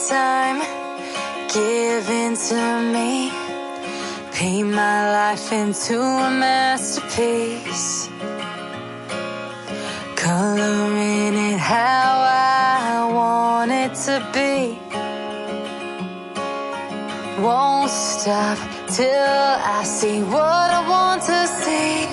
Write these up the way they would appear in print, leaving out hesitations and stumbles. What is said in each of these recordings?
time given to me, paint my life into a masterpiece, coloring it how I want it to be. Won't stop till I see what I want to see.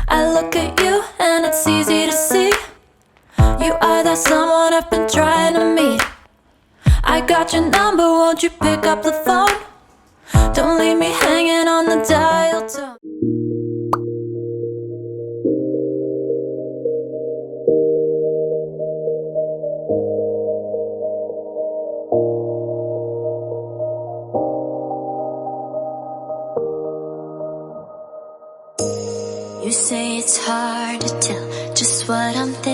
I look at you and it's easy to see you are that someone I've been trying to meet. I got your number, won't you pick up the phone? Don't leave me hanging on the dial tone. You say it's hard to tell just what I'm thinking.